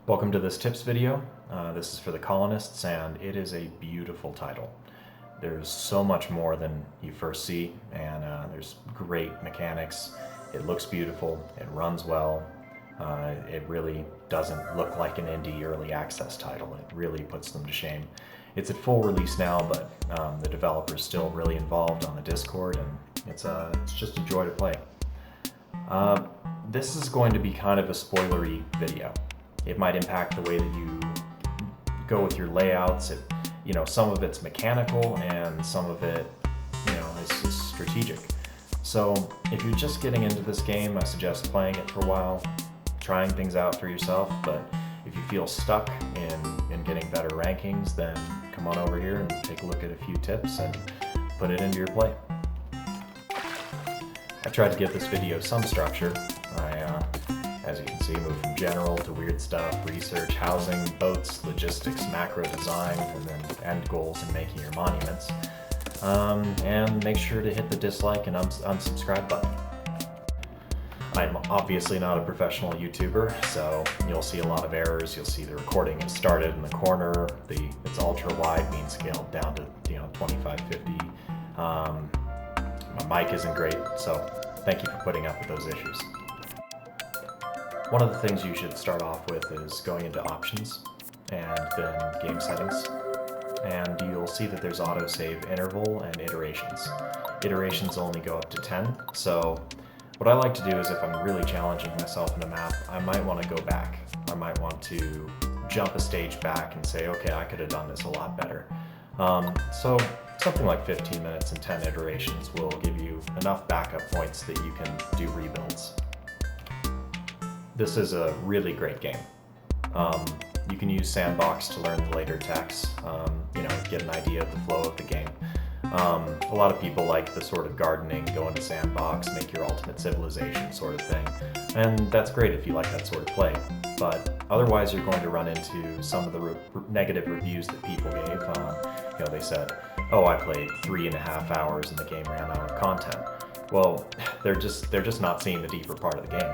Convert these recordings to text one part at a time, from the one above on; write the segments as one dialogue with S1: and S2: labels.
S1: Welcome to this tips video. This is for the Colonists, and it is a beautiful title. There's so much more than you first see, and there's great mechanics. It looks beautiful, it runs well. It really doesn't look like an indie early access title. It really puts them to shame. It's at full release now, but the developer's still really involved on the Discord, and it's just a joy to play. This is going to be kind of a spoilery video. It might impact the way that you go with your layouts. Some of it's mechanical and some of it, is just strategic. So if you're just getting into this game, I suggest playing it for a while, trying things out for yourself. But if you feel stuck in getting better rankings, then come on over here and take a look at a few tips and put it into your play. I tried to give this video some structure. As you can see, move from general to weird stuff, research, housing, boats, logistics, macro design, and then end goals in making your monuments. And make sure to hit the dislike and unsubscribe button. I'm obviously not a professional YouTuber, so you'll see a lot of errors. You'll see the recording is started in the corner, it's ultra wide, mean scaled down to 2550. My mic isn't great, so thank you for putting up with those issues. One of the things you should start off with is going into options and then game settings, and you'll see that there's autosave interval and iterations. Iterations only go up to 10, so what I like to do is if I'm really challenging myself in a map, I might want to go back. I might want to jump a stage back and say, okay, I could have done this a lot better. So something like 15 minutes and 10 iterations will give you enough backup points that you can do rebuilds. This is a really great game. You can use Sandbox to learn the later techs, get an idea of the flow of the game. A lot of people like the sort of gardening, go into Sandbox, make your ultimate civilization sort of thing. And that's great if you like that sort of play. But otherwise you're going to run into some of the negative reviews that people gave. They said, oh, I played 3.5 hours and the game ran out of content. Well, they're just not seeing the deeper part of the game.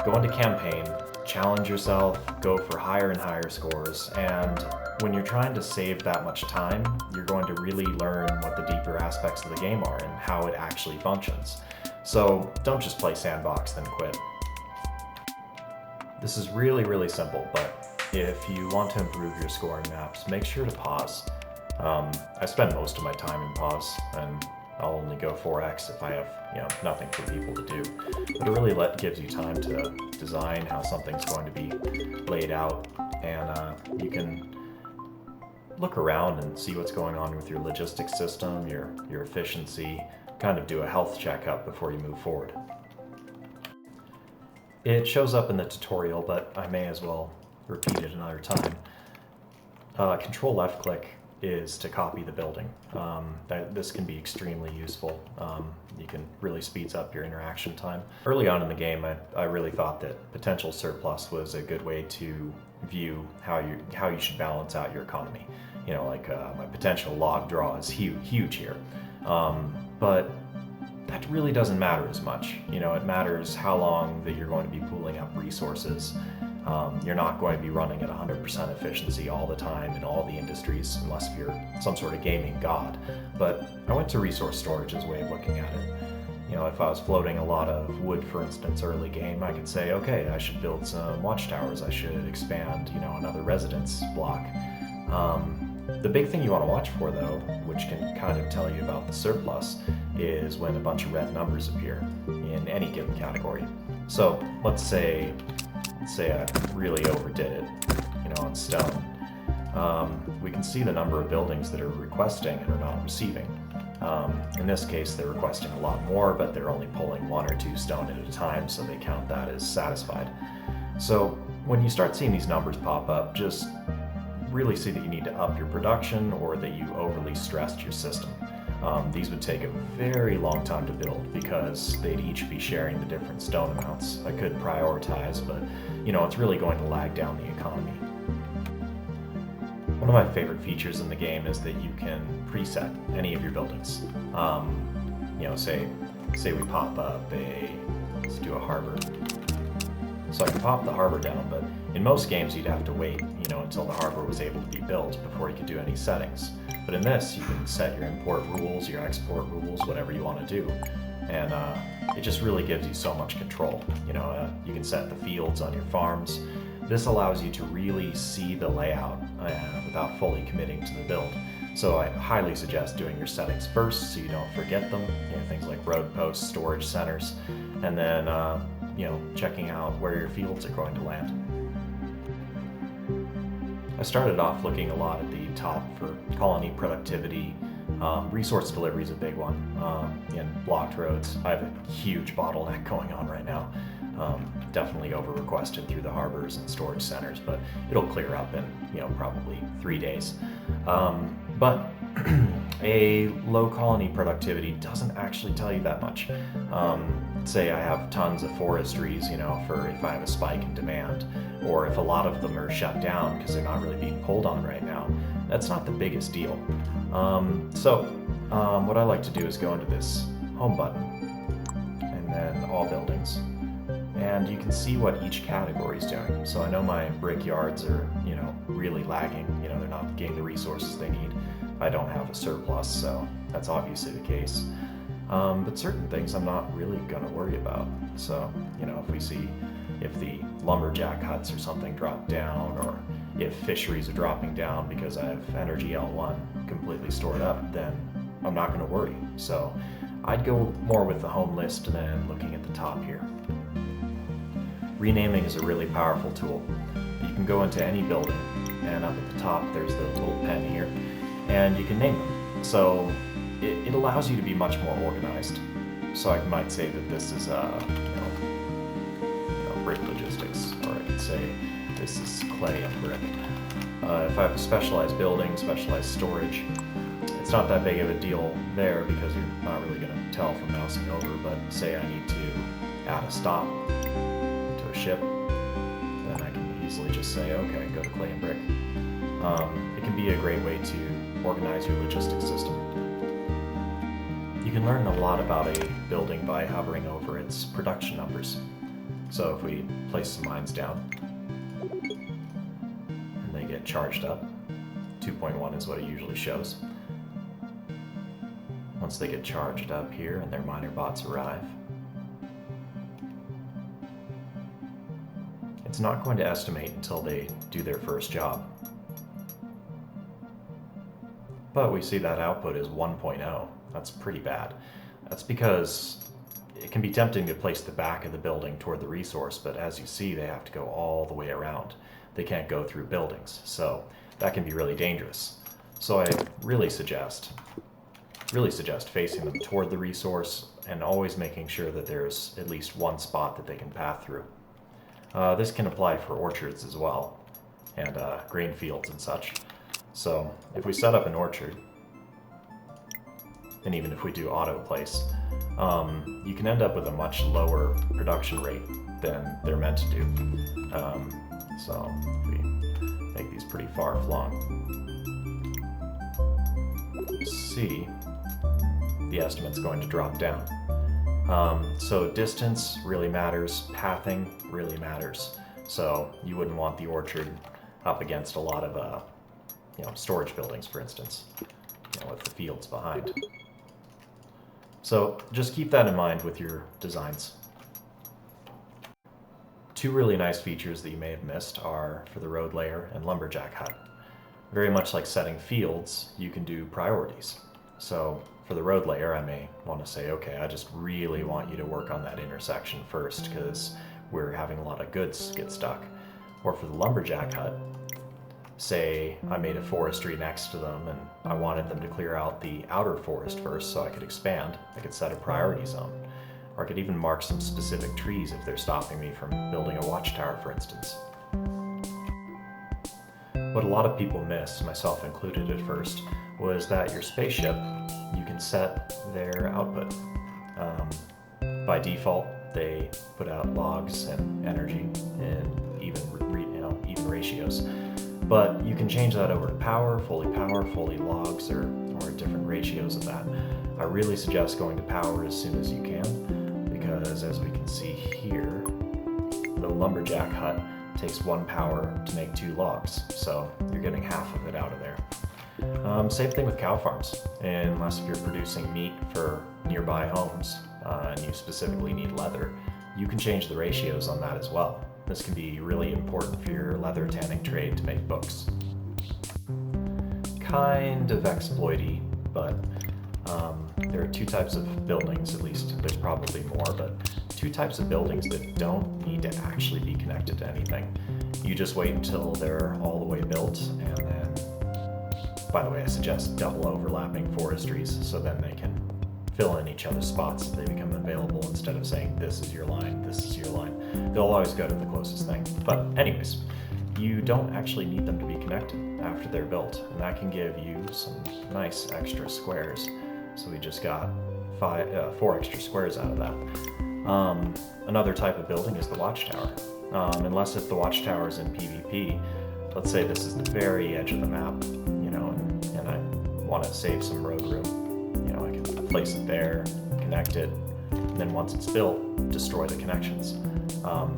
S1: Go into campaign, challenge yourself, go for higher and higher scores, and when you're trying to save that much time, you're going to really learn what the deeper aspects of the game are and how it actually functions. So don't just play Sandbox then quit. This is really, really simple, but if you want to improve your scoring maps, make sure to pause. I spend most of my time in pause, and I'll only go 4x if I have nothing for people to do. But it really gives you time to design how something's going to be laid out, and you can look around and see what's going on with your logistics system, your efficiency, kind of do a health checkup before you move forward. It shows up in the tutorial, but I may as well repeat it another time. Control left click is to copy the building. This can be extremely useful. You can really speeds up your interaction time. Early on in the game, I really thought that potential surplus was a good way to view how you should balance out your economy. My potential log draw is huge here, but that really doesn't matter as much. It matters how long that you're going to be pooling up resources. You're not going to be running at 100% efficiency all the time in all the industries unless you're some sort of gaming god. But I went to resource storage as a way of looking at it. If I was floating a lot of wood, for instance, early game, I could say, okay, I should build some watchtowers. I should expand, another residence block. The big thing you want to watch for, though, which can kind of tell you about the surplus, is when a bunch of red numbers appear in any given category. So let's say I really overdid it, on stone. We can see the number of buildings that are requesting and are not receiving. In this case, they're requesting a lot more, but they're only pulling 1 or 2 stone at a time, so they count that as satisfied. So when you start seeing these numbers pop up, just really see that you need to up your production or that you overly stressed your system. These would take a very long time to build because they'd each be sharing the different stone amounts. I could prioritize, but it's really going to lag down the economy. One of my favorite features in the game is that you can preset any of your buildings. Say we pop up let's do a harbor. So I can pop the harbor down, but In most games, you'd have to wait, until the harbor was able to be built before you could do any settings. But in this, you can set your import rules, your export rules, whatever you want to do. And it just really gives you so much control. You can set the fields on your farms. This allows you to really see the layout without fully committing to the build. So I highly suggest doing your settings first so you don't forget them, things like road posts, storage centers, and then checking out where your fields are going to land. I started off looking a lot at the top for colony productivity. Resource delivery is a big one. In blocked roads, I have a huge bottleneck going on right now. Definitely over requested through the harbors and storage centers, but it'll clear up in probably 3 days. But a low colony productivity doesn't actually tell you that much. Say I have tons of forestries, for if I have a spike in demand, or if a lot of them are shut down because they're not really being pulled on right now, that's not the biggest deal. What I like to do is go into this home button and then all buildings, and you can see what each category is doing. So I know my brick yards are really lagging, they're not getting the resources they need. I don't have a surplus, so that's obviously the case. But certain things I'm not really going to worry about. So, if we see if the lumberjack huts or something drop down, or if fisheries are dropping down because I have energy L1 completely stored up, then I'm not going to worry. So I'd go more with the home list and then looking at the top here. Renaming is a really powerful tool. You can go into any building, and up at the top there's the little pen here, and you can name them. So it allows you to be much more organized. So I might say that this is brick logistics, or I could say this is clay and brick. If I have a specialized building, specialized storage, it's not that big of a deal there because you're not really going to tell from mousing over. But say I need to add a stop to a ship, then I can easily just say, okay, go to clay and brick. It can be a great way to organize your logistics system. You can learn a lot about a building by hovering over its production numbers. So if we place some mines down, and they get charged up, 2.1 is what it usually shows. Once they get charged up here and their miner bots arrive, it's not going to estimate until they do their first job. But we see that output is 1.0. That's pretty bad. That's because it can be tempting to place the back of the building toward the resource, but as you see, they have to go all the way around. They can't go through buildings, so that can be really dangerous. So I really suggest facing them toward the resource and always making sure that there's at least one spot that they can path through. This can apply for orchards as well, and grain fields and such. So if we set up an orchard, and even if we do auto place, you can end up with a much lower production rate than they're meant to do. So if we make these pretty far flung, you see the estimate's going to drop down. So distance really matters, pathing really matters. So you wouldn't want the orchard up against a lot of storage buildings, for instance, with the fields behind. So just keep that in mind with your designs. Two really nice features that you may have missed are for the road layer and lumberjack hut. Very much like setting fields, you can do priorities. So for the road layer, I may want to say, okay, I just really want you to work on that intersection first because we're having a lot of goods get stuck. Or for the lumberjack hut, say I made a forestry next to them and I wanted them to clear out the outer forest first so I could expand. I could set a priority zone. Or I could even mark some specific trees if they're stopping me from building a watchtower, for instance. What a lot of people miss, myself included at first, was that your spaceship, you can set their output. By default, they put out logs and energy in even ratios. But you can change that over to power, fully logs, or different ratios of that. I really suggest going to power as soon as you can, because as we can see here, the lumberjack hut takes 1 power to make 2 logs, so you're getting half of it out of there. Same thing with cow farms, unless if you're producing meat for nearby homes and you specifically need leather, you can change the ratios on that as well. This can be really important for your leather tanning trade to make books. Kind of exploity, but there are 2 types of buildings, at least there's probably more, but 2 types of buildings that don't need to actually be connected to anything. You just wait until they're all the way built, and then, by the way, I suggest double overlapping forestries so then they can fill in each other's spots if they become available instead of saying this is your line, this is your line. They'll always go to the closest thing. But anyways, you don't actually need them to be connected after they're built, and that can give you some nice extra squares. So we just got 4 extra squares out of that. Another type of building is the watchtower. Unless if the watchtower is in PvP, let's say this is the very edge of the map, and I want to save some road room. I can place it there, connect it, and then once it's built, destroy the connections.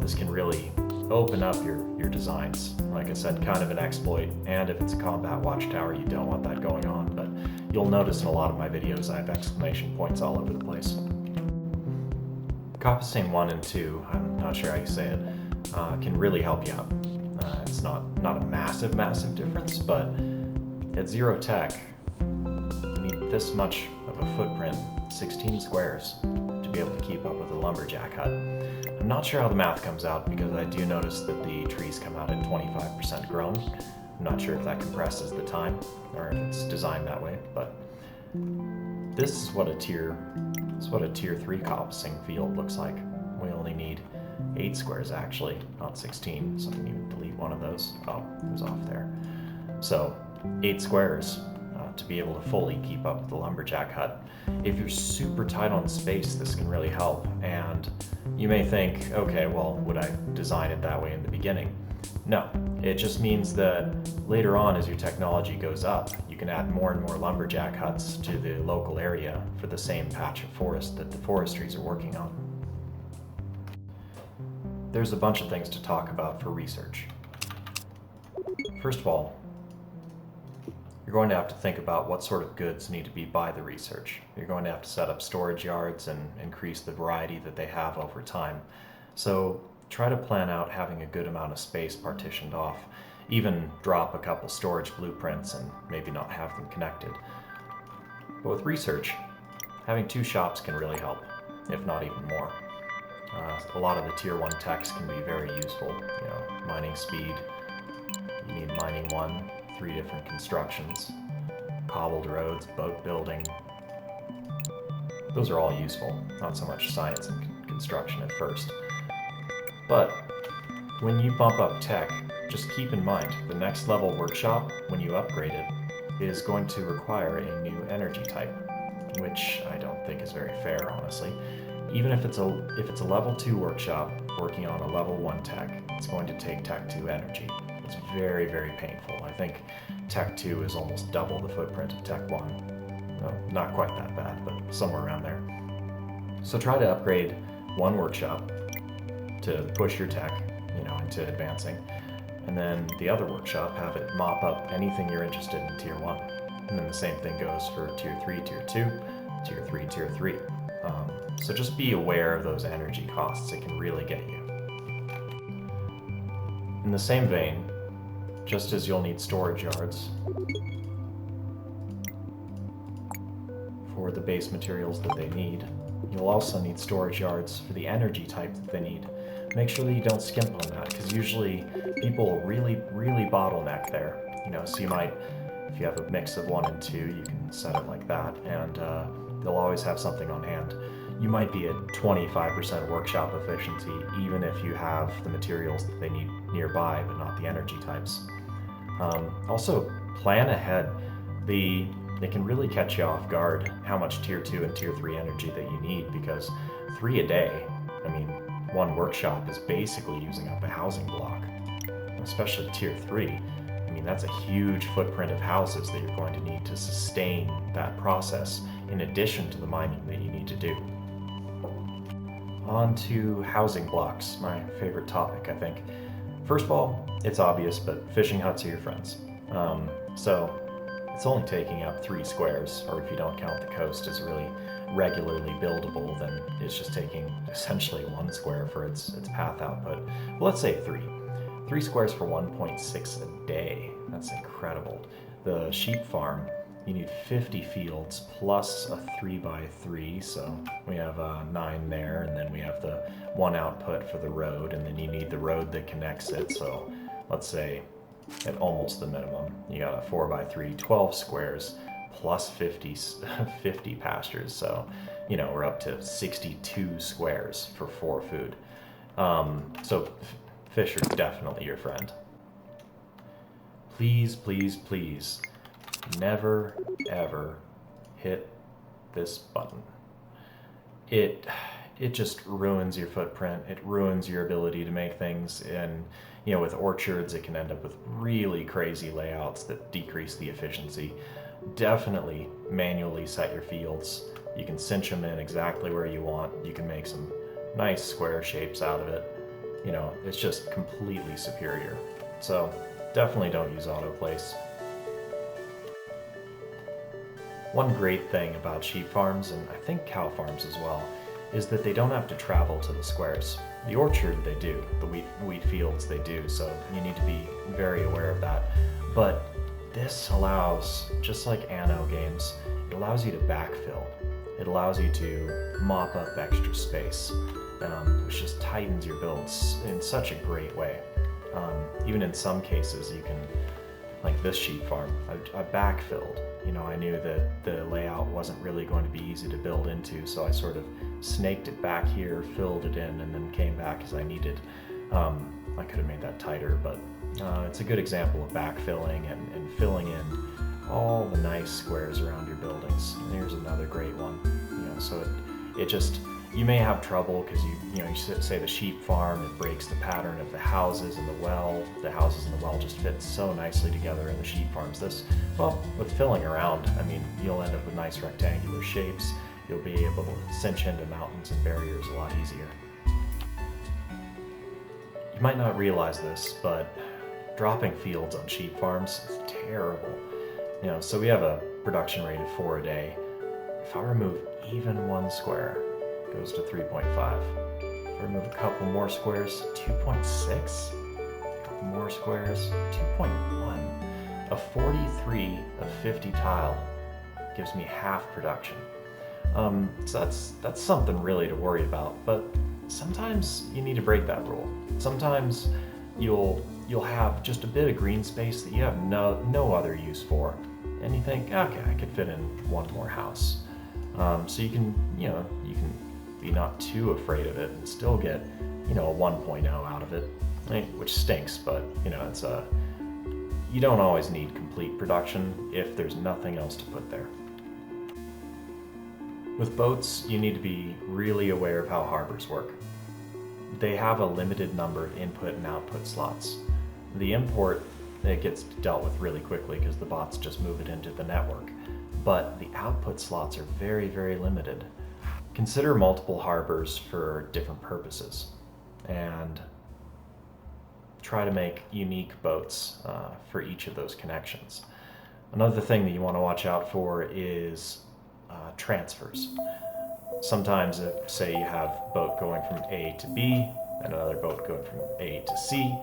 S1: This can really open up your designs. Like I said, kind of an exploit, and if it's a combat watchtower, you don't want that going on, but you'll notice in a lot of my videos I have exclamation points all over the place. Coppicing 1 and 2, I'm not sure how you say it, can really help you out. It's not a massive difference, but at 0 tech, you need this much of a footprint, 16 squares, to be able to keep up with a lumberjack hut. I'm not sure how the math comes out because I do notice that the trees come out at 25% grown. I'm not sure if that compresses the time or if it's designed that way, but this is what a tier 3 coppicing field looks like. We only need 8 squares actually, not 16, so I can even delete one of those. Oh, it was off there. So 8 squares to be able to fully keep up with the lumberjack hut. If you're super tight on space, this can really help. And you may think, okay, well, would I design it that way in the beginning? No, it just means that later on as your technology goes up, you can add more and more lumberjack huts to the local area for the same patch of forest that the forestries are working on. There's a bunch of things to talk about for research. First of all, you're going to have to think about what sort of goods need to be by the research. You're going to have to set up storage yards and increase the variety that they have over time. So try to plan out having a good amount of space partitioned off. Even drop a couple storage blueprints and maybe not have them connected. But with research, having 2 shops can really help, if not even more. A lot of the tier 1 techs can be very useful. Mining speed, you need mining 1, 3 different constructions, cobbled roads, boat building. Those are all useful, not so much science and construction at first. But when you bump up tech, just keep in mind the next level workshop, when you upgrade it, is going to require a new energy type, which I don't think is very fair, honestly. Even if it's a level 2 workshop working on a level 1 tech, it's going to take tech 2 energy. It's very, very painful. I think tech 2 is almost double the footprint of tech 1. No, not quite that bad, but somewhere around there. So try to upgrade 1 workshop to push your tech, into advancing, and then the other workshop, have it mop up anything you're interested in tier 1. And then the same thing goes for tier 3, tier 2, tier 3, tier 3. So just be aware of those energy costs. It can really get you. In the same vein, just as you'll need storage yards for the base materials that they need, you'll also need storage yards for the energy type that they need. Make sure that you don't skimp on that, because usually people really bottleneck there. So you might, if you have a mix of 1 and 2, you can set it like that, and they'll always have something on hand. You might be at 25% workshop efficiency, even if you have the materials that they need nearby, but not the energy types. Also, plan ahead. It can really catch you off guard how much tier 2 and tier 3 energy that you need, because 3 a day, 1 workshop is basically using up a housing block, especially tier 3. That's a huge footprint of houses that you're going to need to sustain that process, in addition to the mining that you need to do. On to housing blocks, my favorite topic, I think. First of all, it's obvious, but fishing huts are your friends. So it's only taking up 3 squares, or if you don't count the coast as really regularly buildable, then it's just taking essentially 1 square for its path output. Well, let's say 3. 3 squares for 1.6 a day. That's incredible. The sheep farm, you need 50 fields plus a 3x3, so we have 9 there, and then we have the 1 output for the road, and then you need the road that connects it, so let's say at almost the minimum, you got a 4x3, 12 squares, plus 50 pastures, so we're up to 62 squares for 4 food. So fish are definitely your friend. Please, please, please, never ever hit this button. It just ruins your footprint. It ruins your ability to make things, and with orchards it can end up with really crazy layouts that decrease the efficiency. Definitely manually set your fields. You can cinch them in exactly where you want. You can make some nice square shapes out of it. It's just completely superior. So definitely don't use autoplace. One great thing about sheep farms, and I think cow farms as well, is that they don't have to travel to the squares. The orchard they do, the wheat fields they do, so you need to be very aware of that. But this allows, just like Anno games, it allows you to backfill. It allows you to mop up extra space, which just tightens your builds in such a great way. Even in some cases you can, like this sheep farm, I backfilled. I knew that the layout wasn't really going to be easy to build into, so I sort of snaked it back here, filled it in, and then came back as I needed. I could have made that tighter, but it's a good example of backfilling and filling in all the nice squares around your buildings. And here's another great one. So it just, you may have trouble because you say the sheep farm, it breaks the pattern of the houses and the well. The houses and the well just fit so nicely together in the sheep farms. With filling around, you'll end up with nice rectangular shapes. You'll be able to cinch into mountains and barriers a lot easier. You might not realize this, but dropping fields on sheep farms is terrible. So we have a production rate of 4 a day. If I remove even 1 square, it goes to 3.5. If I remove a couple more squares, 2.6. A couple more squares, 2.1. A 43 of 50 tile gives me half production. So that's something really to worry about. But sometimes you need to break that rule. Sometimes you'll have just a bit of green space that you have no other use for, and you think, okay, I could fit in 1 more house. So you can be not too afraid of it and still get a 1.0 out of it, which stinks, but it's you don't always need complete production if there's nothing else to put there. With boats, you need to be really aware of how harbors work. They have a limited number of input and output slots. The import, it gets dealt with really quickly because the bots just move it into the network. But the output slots are very, very limited. Consider multiple harbors for different purposes and try to make unique boats for each of those connections. Another thing that you want to watch out for is transfers. Sometimes if, say, you have a boat going from A to B and another boat going from A to C,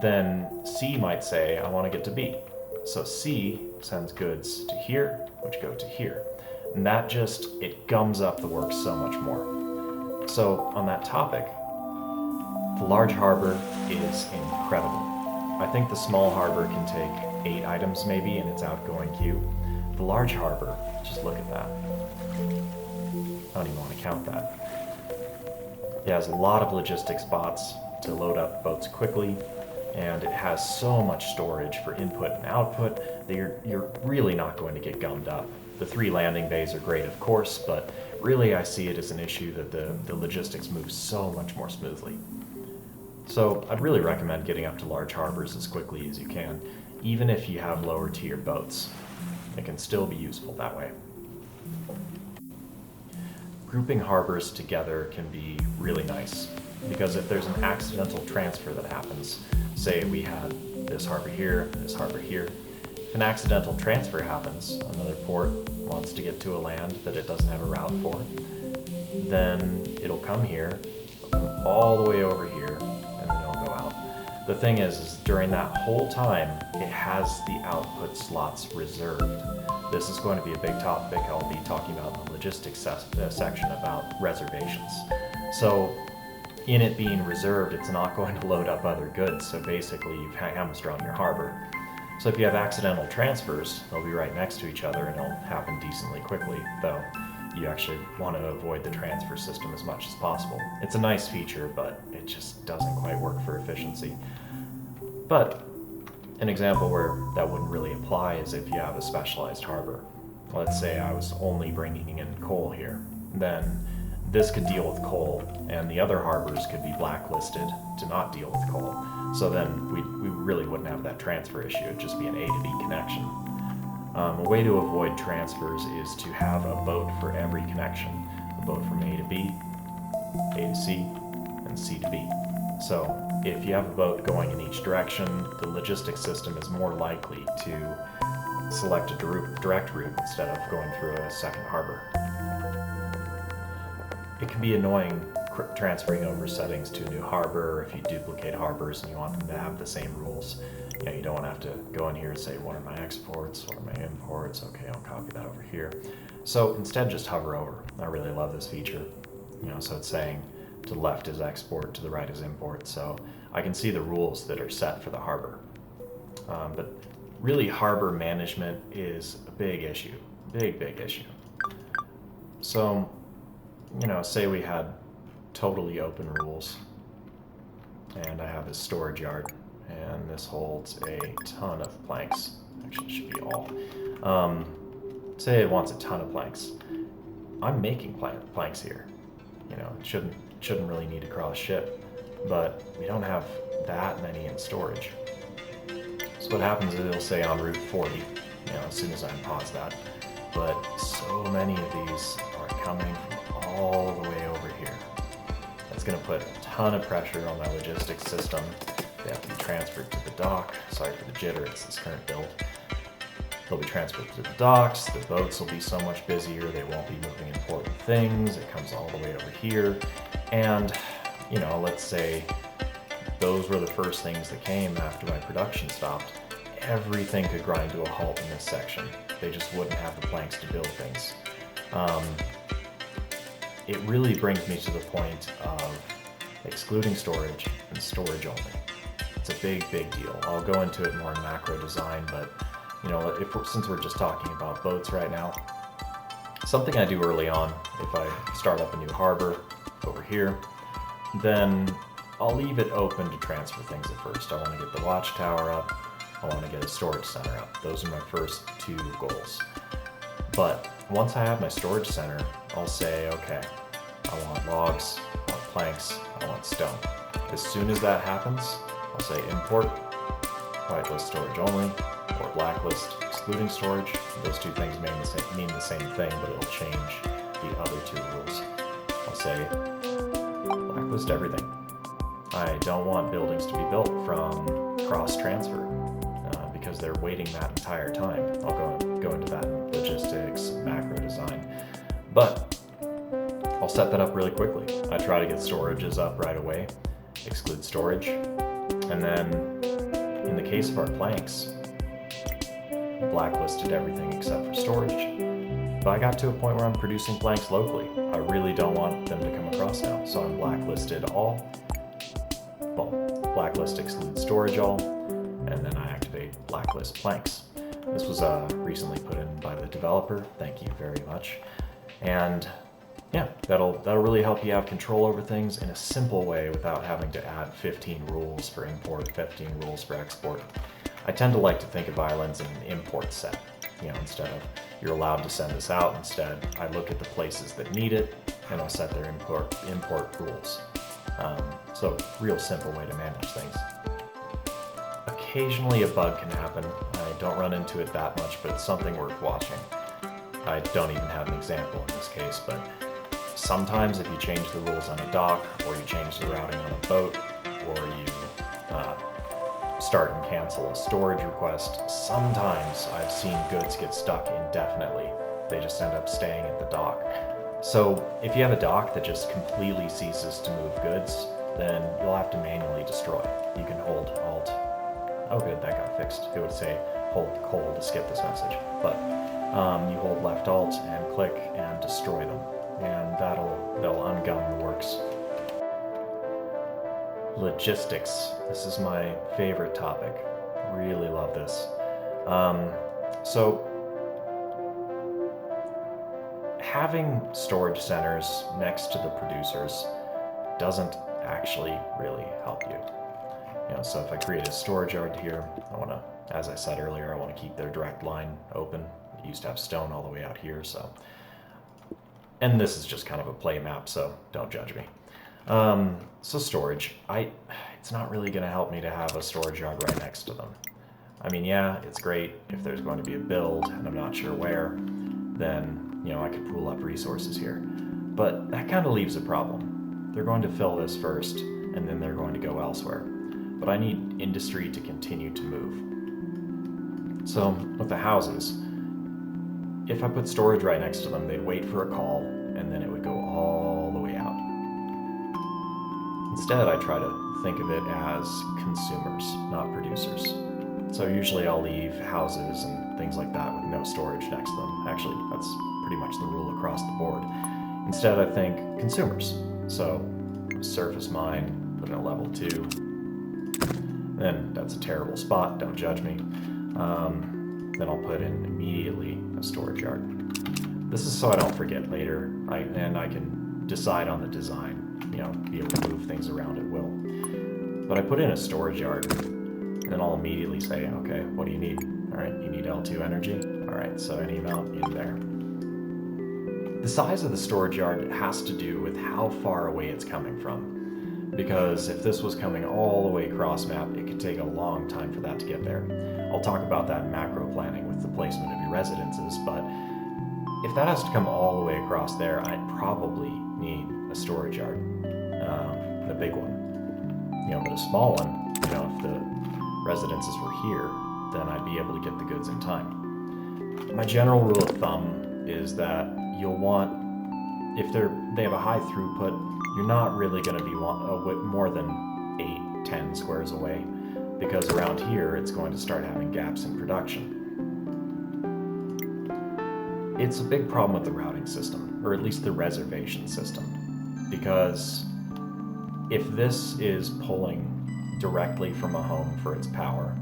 S1: then C might say, I want to get to B. So C sends goods to here, which go to here. And that it gums up the work so much more. So on that topic, the large harbor is incredible. I think the small harbor can take 8 items maybe in its outgoing queue. The large harbor, just look at that. I don't even want to count that. It has a lot of logistics bots to load up boats quickly, and it has so much storage for input and output that you're really not going to get gummed up. The 3 landing bays are great, of course, but really I see it as an issue that the logistics move so much more smoothly. So I'd really recommend getting up to large harbors as quickly as you can, even if you have lower tier boats. It can still be useful that way. Grouping harbors together can be really nice. because if there's an accidental transfer that happens, say we had this harbor here, if an accidental transfer happens, another port wants to get to a land that it doesn't have a route for, then it'll come here, all the way over here, and then it'll go out. The thing is during that whole time, it has the output slots reserved. This is going to be a big topic I'll be talking about in the logistics section about reservations. So in it being reserved, it's not going to load up other goods, so basically you've hamstrung your harbor. So if you have accidental transfers, they'll be right next to each other and it'll happen decently quickly, though you actually want to avoid the transfer system as much as possible. It's a nice feature, but it just doesn't quite work for efficiency. But an example where that wouldn't really apply is if you have a specialized harbor. Let's say I was only bringing in coal here, then this could deal with coal, and the other harbors could be blacklisted to not deal with coal. So then we really wouldn't have that transfer issue. It'd just be an A to B connection. A way to avoid transfers is to have a boat for every connection. A boat from A to B, A to C, and C to B. So if you have a boat going in each direction, the logistics system is more likely to select a direct route instead of going through a second harbor. It can be annoying transferring over settings to a new harbor if you duplicate harbors and you want them to have the same rules. You don't want to have to go in here and say, what are my exports, what are my imports? Okay, I'll copy that over here. So instead, just hover over. I really love this feature. So it's saying to the left is export, to the right is import. So I can see the rules that are set for the harbor. But really, harbor management is a big issue, big issue. So, say we had totally open rules, and I have this storage yard, and this holds a ton of planks. Actually, it should be all. Say it wants a ton of planks. I'm making planks here. It shouldn't really need to cross ship, but we don't have that many in storage. So what happens is it'll say en route 40, as soon as I pause that. But so many of these are coming from all the way over here. That's going to put a ton of pressure on my logistics system. They have to be transferred to the dock. Sorry for the jitter, it's this current build. They'll be transferred to the docks, the boats will be so much busier, they won't be moving important things, it comes all the way over here. And, let's say those were the first things that came after my production stopped. Everything could grind to a halt in this section. They just wouldn't have the planks to build things. It really brings me to the point of excluding storage and storage only. It's a big deal. I'll go into it more in macro design, but since we're just talking about boats right now, something I do early on, if I start up a new harbor over here, then I'll leave it open to transfer things at first. I want to get the watchtower up, I want to get a storage center up. Those are my first two goals. But once I have my storage center, I'll say, okay, I want logs, I want planks, I want stone. As soon as that happens, I'll say import, whitelist storage only, or blacklist excluding storage. Those two things mean the same thing, but it'll change the other two rules. I'll say blacklist everything. I don't want buildings to be built from cross-transfer because they're waiting that entire time. I'll go into that in logistics, macro design. But I'll set that up really quickly. I try to get storages up right away, exclude storage, and then in the case of our planks, blacklisted everything except for storage. But I got to a point where I'm producing planks locally. I really don't want them to come across now, so I'm blacklisted all. Well, blacklist exclude storage all, and then I activate blacklist planks. This was recently put in by the developer. Thank you very much. And yeah, that'll really help you have control over things in a simple way without having to add 15 rules for import, 15 rules for export. I tend to like to think of islands in an import set, instead of you're allowed to send this out. Instead, I look at the places that need it and I'll set their import rules. So real simple way to manage things. Occasionally a bug can happen. I don't run into it that much, but it's something worth watching. I don't even have an example in this case, but sometimes if you change the rules on a dock, or you change the routing on a boat, or you start and cancel a storage request, sometimes I've seen goods get stuck indefinitely. They just end up staying at the dock. So if you have a dock that just completely ceases to move goods, then you'll have to manually destroy. You can hold Alt. Oh good, that got fixed. It would say hold Col to skip this message. But you hold left Alt and click and destroy them. And they'll ungum the works. Logistics. This is my favorite topic. Really love this. So having storage centers next to the producers doesn't actually really help you. So if I create a storage yard here, I want to, as I said earlier, I want to keep their direct line open. I used to have stone all the way out here, so. And this is just kind of a play map, so don't judge me. So storage, it's not really going to help me to have a storage yard right next to them. I mean, yeah, it's great if there's going to be a build and I'm not sure where, then, I could pool up resources here. But that kind of leaves a problem. They're going to fill this first, and then they're going to go elsewhere. But I need industry to continue to move. So with the houses, if I put storage right next to them, they'd wait for a call, and then it would go all the way out. Instead, I try to think of it as consumers, not producers. So usually I'll leave houses and things like that with no storage next to them. Actually, that's pretty much the rule across the board. Instead, I think consumers. So surface mine, put in a level 2. Then that's a terrible spot, don't judge me. Then I'll put in immediately a storage yard. This is so I don't forget later, and I can decide on the design. Be able to move things around at will. But I put in a storage yard, and then I'll immediately say, okay, what do you need? All right, you need L2 energy? All right, so any amount in there. The size of the storage yard has to do with how far away it's coming from. Because if this was coming all the way across map, it could take a long time for that to get there. I'll talk about that in macro planning with the placement of your residences, but if that has to come all the way across there, I'd probably need a storage yard. The big one. But a small one, if the residences were here, then I'd be able to get the goods in time. My general rule of thumb is that you'll want, if they have a high throughput, you're not really going to be more than 8-10 squares away, because around here it's going to start having gaps in production. It's a big problem with the routing system, or at least the reservation system, because if this is pulling directly from a home for its power,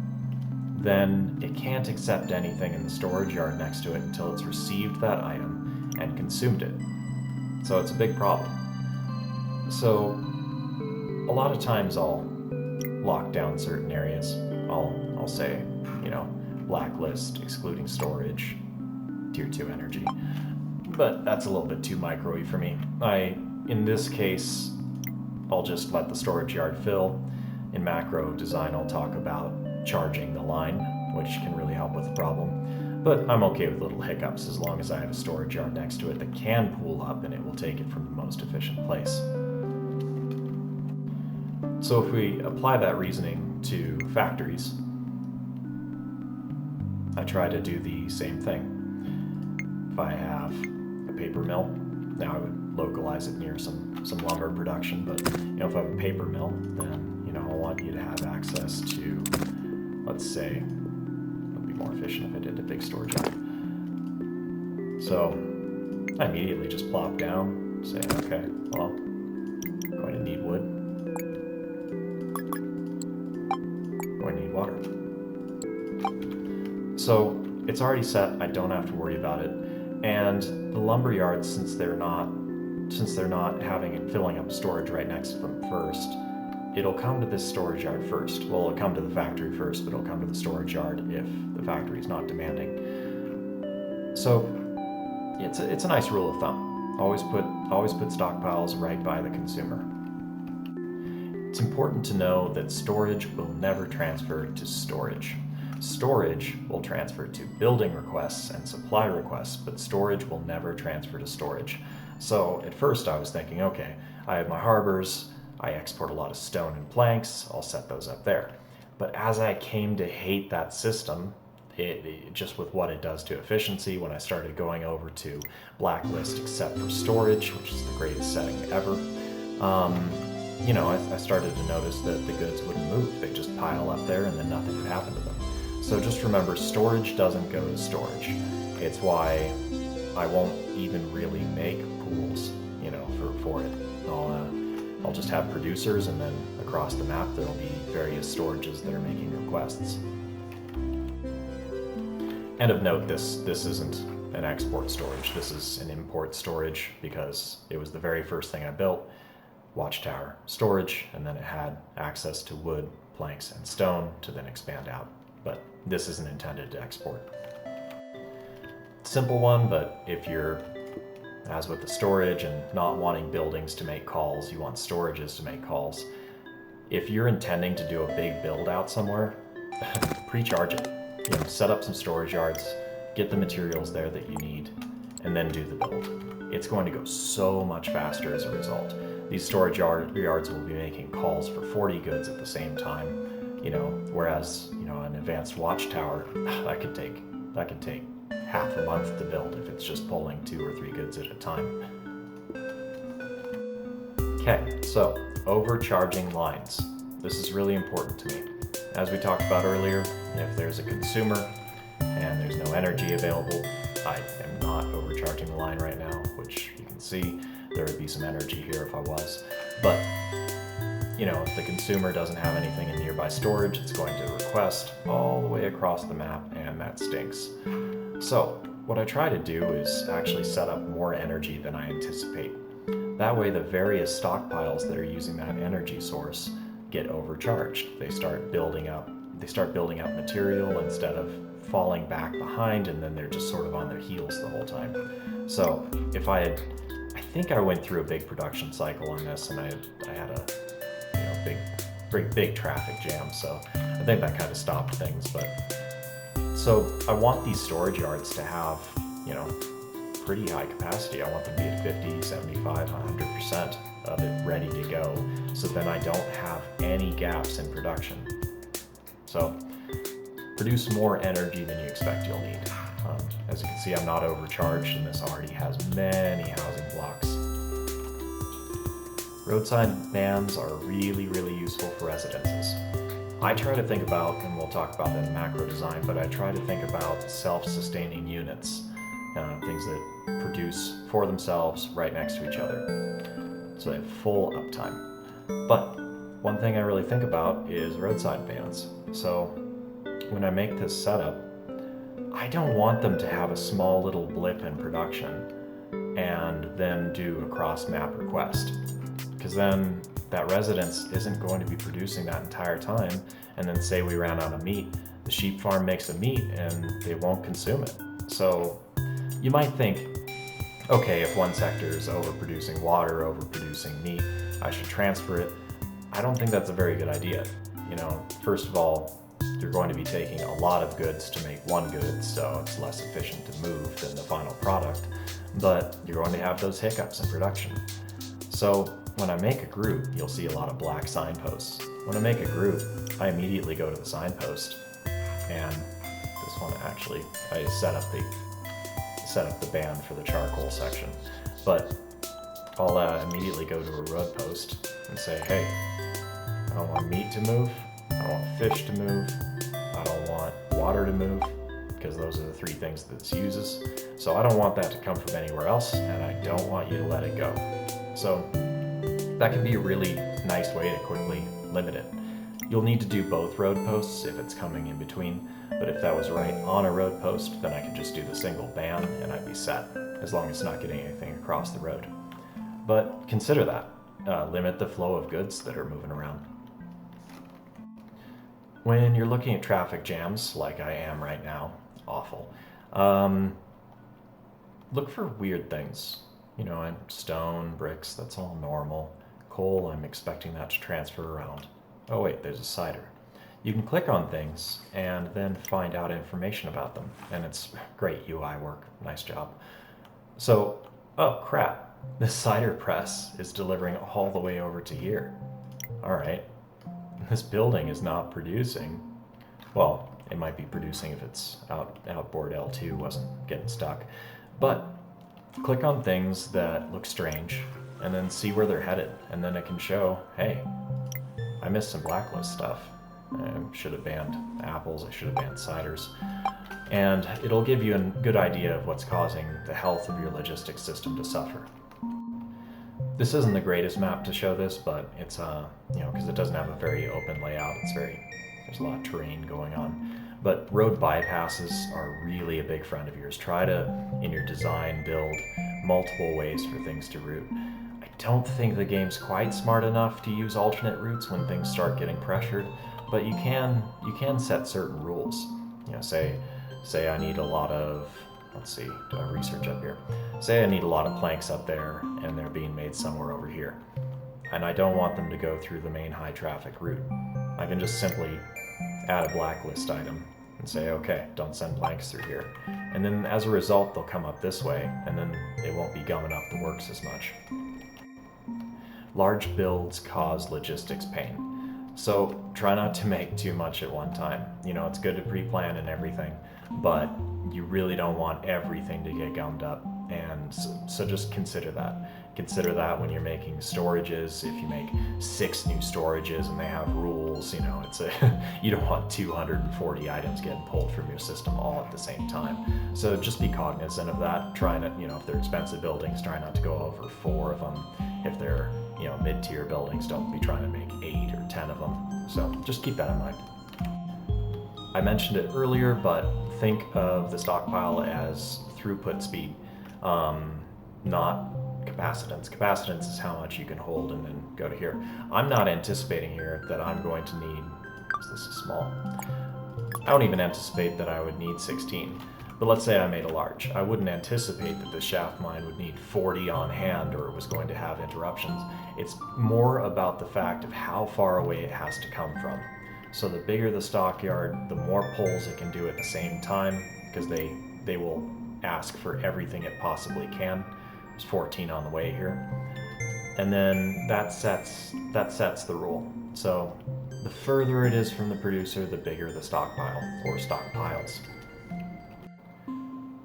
S1: then it can't accept anything in the storage yard next to it until it's received that item and consumed it. So it's a big problem. So a lot of times I'll lock down certain areas. I'll say, blacklist, excluding storage, tier 2 energy. But that's a little bit too micro-y for me. In this case, I'll just let the storage yard fill. In macro design, I'll talk about charging the line, which can really help with the problem. But I'm okay with little hiccups as long as I have a storage yard next to it that can pool up and it will take it from the most efficient place. So if we apply that reasoning to factories, I try to do the same thing. If I have a paper mill, now I would localize it near some lumber production, but if I have a paper mill, then I want you to have access to, let's say, it would be more efficient if I did a big storage yard. So I immediately just plop down, say, okay, well, I'm going to need wood, I'm going to need water. So it's already set, I don't have to worry about it. And the lumber yards, since they're not filling up storage right next to them first, it'll come to this storage yard first. Well, it'll come to the factory first, but it'll come to the storage yard if the factory is not demanding. So it's a nice rule of thumb. Always put stockpiles right by the consumer. It's important to know that storage will never transfer to storage. Storage will transfer to building requests and supply requests, but storage will never transfer to storage. So at first I was thinking, okay, I have my harbors, I export a lot of stone and planks, I'll set those up there. But as I came to hate that system, just with what it does to efficiency, when I started going over to Blacklist except for storage, which is the greatest setting ever, I started to notice that the goods wouldn't move. They just pile up there and then nothing would happen to them. So just remember, storage doesn't go to storage. It's why I won't even really make pools, for it. I'll just have producers, and then across the map there'll be various storages that are making requests. And of note, this isn't an export storage. This is an import storage because it was the very first thing I built. Watchtower storage, and then it had access to wood, planks, and stone to then expand out. But this isn't intended to export. Simple one, but if you're, as with the storage and not wanting buildings to make calls, you want storages to make calls. If you're intending to do a big build out somewhere, pre-charge it. Set up some storage yards, get the materials there that you need, and then do the build. It's going to go so much faster as a result. These storage yards will be making calls for 40 goods at the same time, whereas, an advanced watchtower, that could take half a month to build if it's just pulling 2 or 3 goods at a time. Okay, so overcharging lines. This is really important to me. As we talked about earlier, if there's a consumer and there's no energy available, I am not overcharging the line right now, which you can see there would be some energy here if I was. But, if the consumer doesn't have anything in nearby storage, it's going to request all the way across the map, and that stinks. So what I try to do is actually set up more energy than I anticipate. That way the various stockpiles that are using that energy source get overcharged. They start building up material instead of falling back behind, and then they're just sort of on their heels the whole time. So I think I went through a big production cycle on this, and I had a big traffic jam, so I think that kind of stopped things. But so I want these storage yards to have pretty high capacity. I want them to be at 50, 75, 100% of it ready to go, so then I don't have any gaps in production. So produce more energy than you expect you'll need. As you can see, I'm not overcharged, and this already has many housing blocks. Roadside bans are really, really useful for residences. I try to think about, and we'll talk about that in macro design, but I try to think about self-sustaining units, things that produce for themselves right next to each other, so they have full uptime. But one thing I really think about is roadside bans. So when I make this setup, I don't want them to have a small little blip in production and then do a cross-map request, because then that residence isn't going to be producing that entire time, and then say we ran out of meat, the sheep farm makes the meat and they won't consume it. So you might think, okay, if one sector is overproducing water, overproducing meat, I should transfer it. I don't think that's a very good idea. First of all, you're going to be taking a lot of goods to make one good, so it's less efficient to move than the final product, but you're going to have those hiccups in production. So when I make a group, you'll see a lot of black signposts. When I make a group, I immediately go to the signpost, and this one actually, I set up the ban for the charcoal section, but I'll immediately go to a road post and say, hey, I don't want meat to move, I don't want fish to move, I don't want water to move, because those are the 3 things that this uses. So I don't want that to come from anywhere else, and I don't want you to let it go. So that can be a really nice way to quickly limit it. You'll need to do both road posts if it's coming in between, but if that was right on a road post, then I could just do the single ban and I'd be set, as long as it's not getting anything across the road. But consider that. Limit the flow of goods that are moving around. When you're looking at traffic jams, like I am right now, awful, look for weird things. Stone, bricks, that's all normal. Coal, I'm expecting that to transfer around. Oh wait, there's a cider. You can click on things and then find out information about them, and it's great UI work. Nice job. So, oh crap, the cider press is delivering all the way over to here. All right, this building is not producing. Well, it might be producing if its outboard L2 wasn't getting stuck. But click on things that look strange and then see where they're headed. And then it can show, hey, I missed some Blacklist stuff. I should have banned apples, I should have banned ciders. And it'll give you a good idea of what's causing the health of your logistics system to suffer. This isn't the greatest map to show this, but it's, because it doesn't have a very open layout, there's a lot of terrain going on. But road bypasses are really a big friend of yours. Try to, in your design, build multiple ways for things to route. I don't think the game's quite smart enough to use alternate routes when things start getting pressured, but you can set certain rules. Say I need a lot of, let's see, do I have research up here? Say I need a lot of planks up there, and they're being made somewhere over here. And I don't want them to go through the main high traffic route. I can just simply add a blacklist item and say, okay, don't send planks through here. And then as a result, they'll come up this way, and then they won't be gumming up the works as much. Large builds cause logistics pain. So try not to make too much at one time. It's good to pre-plan and everything, but you really don't want everything to get gummed up. And so just consider that. Consider that when you're making storages. If you make 6 new storages and they have rules, you don't want 240 items getting pulled from your system all at the same time. So just be cognizant of that. Try not, if they're expensive buildings, try not to go over 4 of them. If they're, mid-tier buildings, don't be trying to make 8 or 10 of them. So just keep that in mind. I mentioned it earlier, but think of the stockpile as throughput speed, not capacitance. Capacitance is how much you can hold and then go to here. I'm not anticipating here that I'm going to need, this is small. I don't even anticipate that I would need 16. But let's say I made a large. I wouldn't anticipate that the shaft mine would need 40 on hand or it was going to have interruptions. It's more about the fact of how far away it has to come from. So the bigger the stockyard, the more pulls it can do at the same time, because they will ask for everything it possibly can. There's 14 on the way here. And then that sets the rule. So the further it is from the producer, the bigger the stockpile or stockpiles.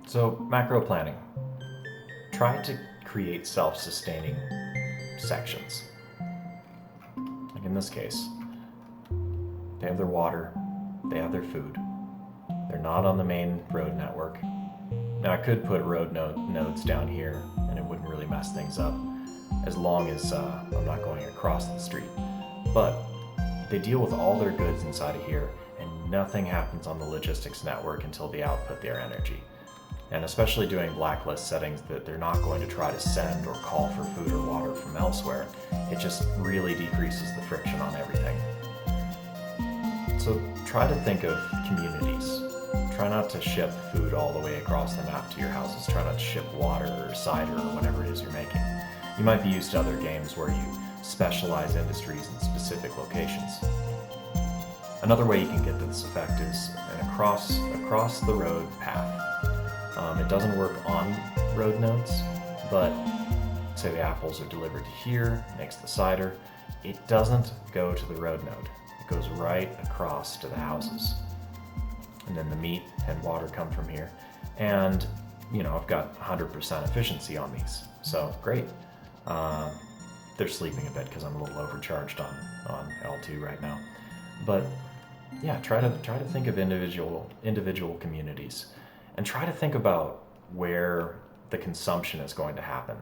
S1: So macro planning. Try to create self-sustaining sections. Like in this case, they have their water, they have their food. They're not on the main road network. Now I could put road nodes down here and it wouldn't really mess things up as long as I'm not going across the street. But they deal with all their goods inside of here and nothing happens on the logistics network until they output their energy. And especially doing blacklist settings that they're not going to try to send or call for food or water from elsewhere, it just really decreases the friction on everything. So try to think of communities. Try not to ship food all the way across the map to your houses. Try not to ship water or cider or whatever it is you're making. You might be used to other games where you specialize industries in specific locations. Another way you can get this effect is an across the road path. It doesn't work on road nodes, but say the apples are delivered to here, makes the cider. It doesn't go to the road node. It goes right across to the houses. And then the meat and water come from here. And, I've got 100% efficiency on these. So great. They're sleeping a bit because I'm a little overcharged on L2 right now. But yeah, try to think of individual communities. And try to think about where the consumption is going to happen.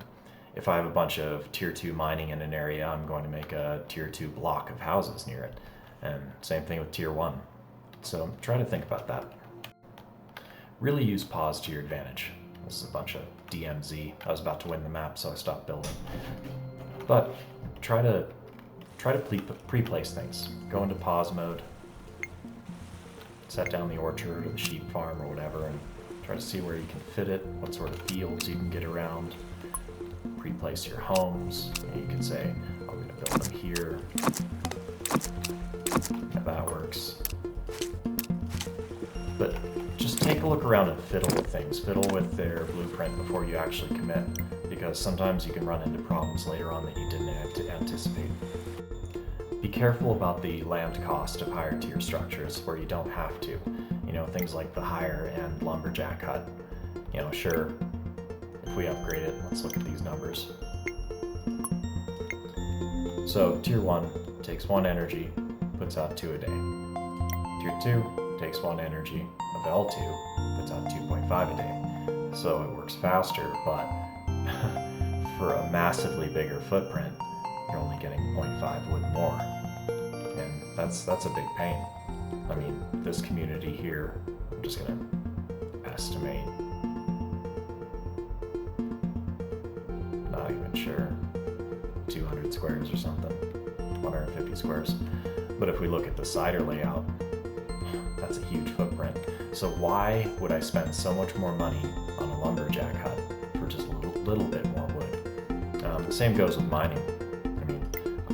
S1: If I have a bunch of tier 2 mining in an area, I'm going to make a tier 2 block of houses near it. And same thing with tier 1. So try to think about that. Really use pause to your advantage. This is a bunch of DMZ. I was about to win the map, so I stopped building. But try to pre-place things. Go into pause mode. Set down the orchard or the sheep farm or whatever and try to see where you can fit it, what sort of fields you can get around. Pre-place your homes. You can say, I'm going to build them here. Yeah, that works. But just take a look around and fiddle with things. Fiddle with their blueprint before you actually commit. because sometimes you can run into problems later on that you didn't anticipate. Be careful about the land cost of higher tier structures where you don't have to. You know, things like the higher end lumberjack hut. You know, sure, if we upgrade it, let's look at these numbers. So tier 1 takes 1 energy, puts out 2 a day. Tier 2 takes 1 energy of L2, puts out 2.5 a day. So it works faster, but for a massively bigger footprint, you're only getting 0.5 wood more. And that's a big pain. I mean, this community here, I'm just gonna estimate, not even sure, 200 squares or something, 150 squares. But if we look at the cider layout, that's a huge footprint. So why would I spend so much more money on a lumberjack hut for just a little bit more wood? The same goes with mining.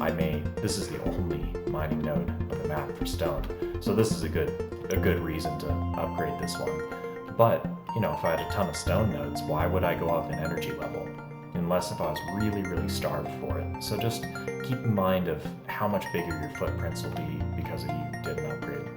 S1: I mean, this is the only mining node on the map for stone, so this is a good reason to upgrade this one. But, you know, if I had a ton of stone nodes, why would I go up in energy level? Unless if I was really, really starved for it. So just keep in mind of how much bigger your footprints will be because you did an upgrade.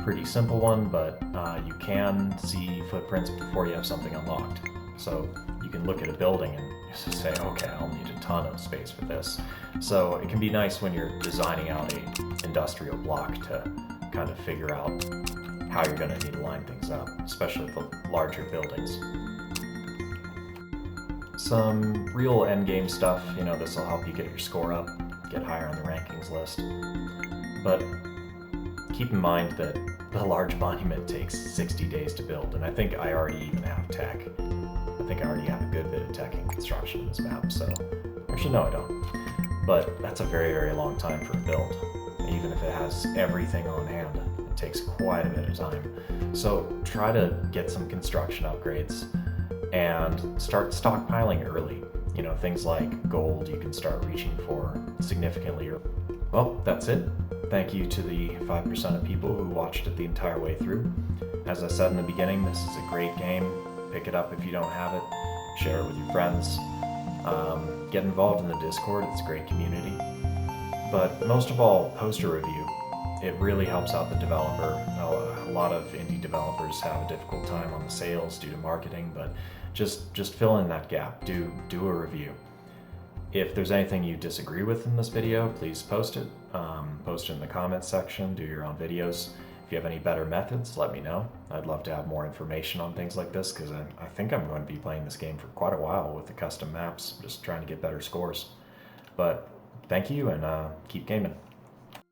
S1: Pretty simple one, but you can see footprints before you have something unlocked. So you can look at a building and just say, okay, I'll need a ton of space for this. So it can be nice when you're designing out an industrial block to kind of figure out how you're going to need to line things up, especially with the larger buildings. Some real endgame stuff, you know, this will help you get your score up, get higher on the rankings list. But keep in mind that the large monument takes 60 days to build, and I think I already even have tech. I think I already have a good bit of tech and construction in this map, so actually no I don't. But that's a very, very long time for a build. Even if it has everything on hand, it takes quite a bit of time. So try to get some construction upgrades and start stockpiling early. You know, things like gold you can start reaching for significantly early. Well, that's it. Thank you to the 5% of people who watched it the entire way through. As I said in the beginning, this is a great game. Pick it up if you don't have it. Share it with your friends. Get involved in the Discord, it's a great community. But most of all, post a review. It really helps out the developer. A lot of indie developers have a difficult time on the sales due to marketing, but just fill in that gap. Do a review. If there's anything you disagree with in this video, please post it. Post it in the comments section, do your own videos. If you have any better methods, let me know. I'd love to have more information on things like this because I think I'm going to be playing this game for quite a while with the custom maps, just trying to get better scores. But thank you and keep gaming.